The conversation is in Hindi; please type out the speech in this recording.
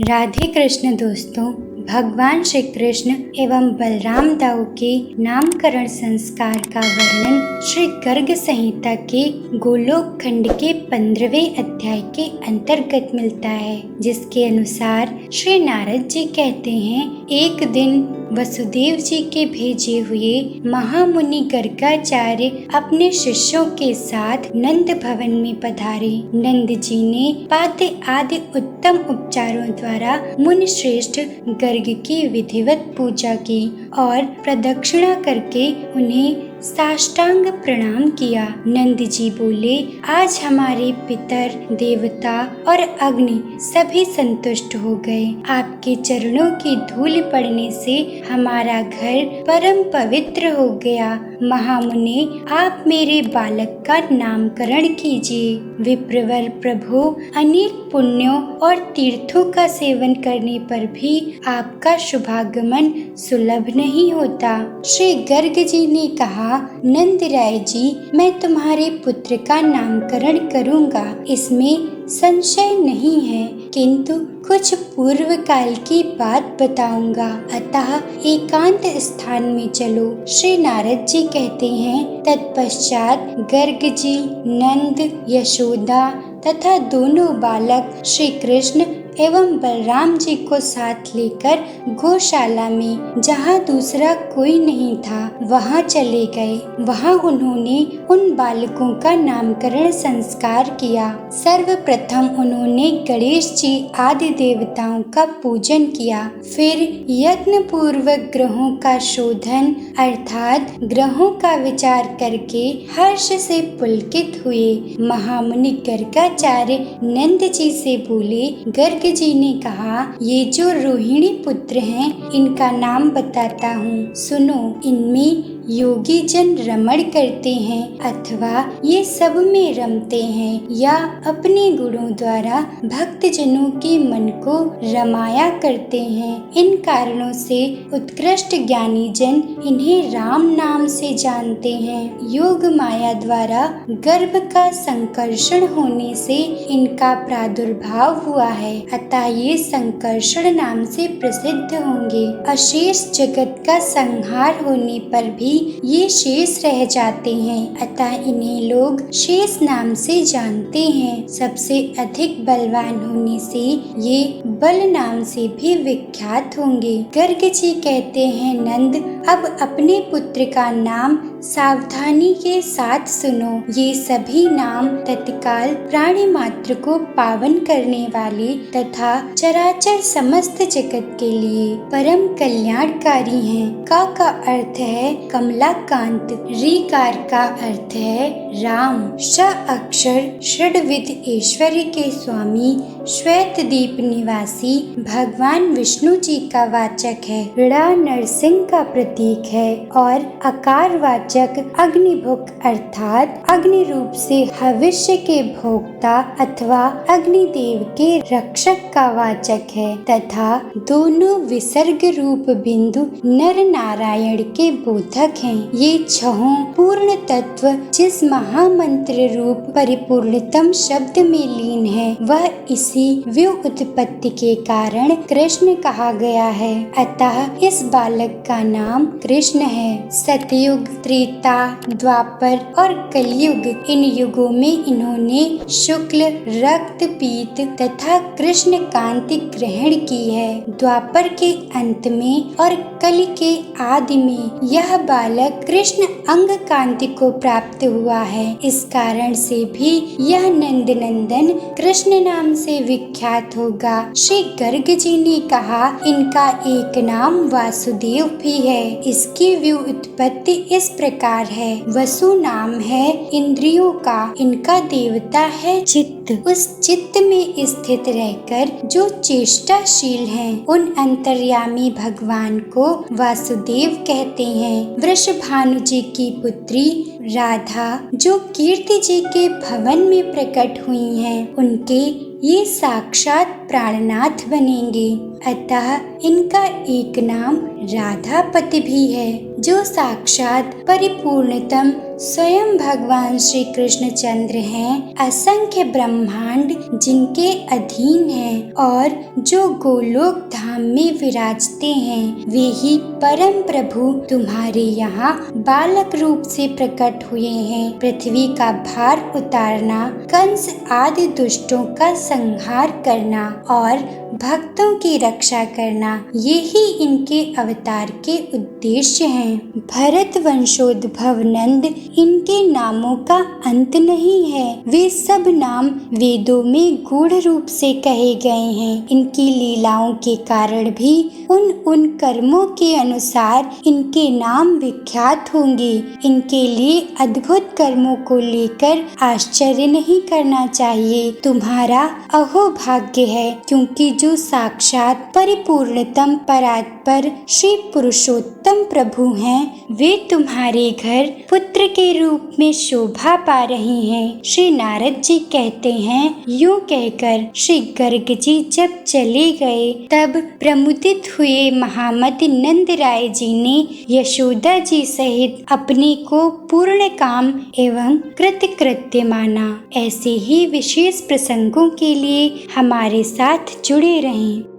राधे कृष्ण दोस्तों, भगवान श्री कृष्ण एवं बलराम दाऊ के नामकरण संस्कार का वर्णन श्री गर्ग संहिता के गोलोक खंड के 15वें अध्याय के अंतर्गत मिलता है, जिसके अनुसार श्री नारद जी कहते हैं, एक दिन वसुदेव जी के भेजे हुए महामुनि गर्गाचार्य अपने शिष्यों के साथ नंद भवन में पधारे। नंद जी ने पाद्य आदि उत्तम उपचारों द्वारा मुनि श्रेष्ठ गर्ग की विधिवत पूजा की और प्रदक्षिणा करके उन्हें साष्टांग प्रणाम किया। नंद जी बोले, आज हमारे पितर, देवता और अग्नि सभी संतुष्ट हो गए। आपके चरणों की धूल पड़ने से हमारा घर परम पवित्र हो गया। महामुने, आप मेरे बालक का नामकरण कीजिए। विप्रवर प्रभु, अनेक पुण्यों और तीर्थों का सेवन करने पर भी आपका शुभागमन सुलभ नहीं होता। श्री गर्ग जी ने कहा, नंद राय जी, मैं तुम्हारे पुत्र का नामकरण करूंगा, इसमें संशय नहीं है, किंतु कुछ पूर्व काल की बात बताऊंगा, अतः एकांत स्थान में चलो। श्री नारद जी कहते हैं, तत्पश्चात गर्ग जी, नंद, यशोदा तथा दोनों बालक श्री कृष्ण एवं बलराम जी को साथ लेकर गौशाला में, जहाँ दूसरा कोई नहीं था, वहाँ चले गए। वहाँ उन्होंने उन बालकों का नामकरण संस्कार किया। सर्वप्रथम उन्होंने गणेश जी आदि देवताओं का पूजन किया। फिर यत्न पूर्वक ग्रहों का शोधन अर्थात ग्रहों का विचार करके हर्ष से पुलकित हुए। महामुनि गर्गाचार्य नंद जी से बोले, गर्ग जी ने कहा, ये जो रोहिणी पुत्र हैं, इनका नाम बताता हूँ, सुनो। इनमें योगी जन रमण करते हैं अथवा ये सब में रमते हैं या अपने गुणों द्वारा भक्त जनों के मन को रमाया करते हैं। इन कारणों से उत्कृष्ट ज्ञानी जन इन्हें राम नाम से जानते हैं। योग माया द्वारा गर्भ का संकर्षण होने से इनका प्रादुर्भाव हुआ है, अतः ये संकर्षण नाम से प्रसिद्ध होंगे। अशेष जगत का संहार होने पर भी ये शेष रह जाते हैं, अतः इन्हें लोग शेष नाम से जानते हैं। सबसे अधिक बलवान होने से ये बल नाम से भी विख्यात होंगे। गर्ग जी कहते हैं, नंद, अब अपने पुत्र का नाम सावधानी के साथ सुनो। ये सभी नाम तत्काल प्राणी मात्र को पावन करने वाले तथा चराचर समस्त जगत के लिए परम कल्याणकारी हैं। का अर्थ है कमलाकांत, रीकार का अर्थ है राम, श अक्षर षड्विध ऐश्वर्य के स्वामी, श्वेत दीप निवासी भगवान विष्णु जी का वाचक है, ऋणा नरसिंह का प्रतीक है और अकार वाचक अग्निभुक अर्थात अग्नि रूप से हविष्य के भोक्ता अथवा अग्निदेव के रक्षक का वाचक है तथा दोनों विसर्ग रूप बिंदु नर नारायण के बोधक हैं। ये छहों पूर्ण तत्व जिस महामंत्र रूप परिपूर्णतम शब्द में लीन है, वह इसी व्युत्पत्ति के कारण कृष्ण कहा गया है, अतः इस बालक का नाम कृष्ण है। सतयुग, त्रेता, द्वापर और कलयुग, इन युगों में इन्होंने शुक्ल, रक्त, पीत तथा कृष्ण कांति ग्रहण की है। द्वापर के अंत में और कलि के आदि में यह बालक कृष्ण अंग कांति को प्राप्त हुआ है। इस कारण से भी यह नंद नंदन कृष्ण नाम से विख्यात होगा। श्री गर्ग जी ने कहा, इनका एक नाम वासुदेव भी है। इसकी व्युत्पत्ति इस प्रकार है, वसु नाम है इंद्रियों का, इनका देवता है चित्त। उस चित्त में स्थित रहकर जो चेष्टाशील हैं, उन अंतर्यामी भगवान को वासुदेव कहते हैं। वृषभानु जी की पुत्री राधा जो कीर्ति जी के भवन में प्रकट हुई हैं, उनके ये साक्षात प्राणनाथ बनेंगे, अतः इनका एक नाम राधापति भी है, जो साक्षात परिपूर्णतम स्वयं भगवान श्री कृष्णचंद्र हैं, असंख्य ब्रह्मांड जिनके अधीन हैं और जो गोलोक धाम में विराजते हैं, वे ही परम प्रभु तुम्हारे यहाँ बालक रूप से प्रकट हुए हैं। पृथ्वी का भार उतारना, कंस आदि दुष्टों का संहार करना और भक्तों की रक्षा करना, यही इनके अवतार के उद्देश्य हैं। भरत वंशोद्भव नंद इनके नामों का अंत नहीं है। वे सब नाम वेदों में गूढ़ रूप से कहे गए हैं। इनकी लीलाओं के कारण भी उन कर्मों के अनुसार इनके नाम विख्यात होंगे। इनके लिए अद्भुत कर्मों को लेकर आश्चर्य नहीं करना चाहिए। तुम्हारा अहोभाग्य है, क्योंकि जो साक्षात परिपूर्णतम परात्पर श्री पुरुषोत्तम प्रभु हैं, वे तुम्हारे घर पुत्र के रूप में शोभा पा रहे हैं। श्री नारद जी कहते हैं, यूं कहकर श्री गर्ग जी जब चले गए, तब प्रमुदित हुए महामति नंद राय जी ने यशोदा जी सहित अपने को पूर्ण काम एवं कृतकृत्य माना। ऐसे ही विशेष प्रसंगों के लिए हमारे साथ जुड़े रहें।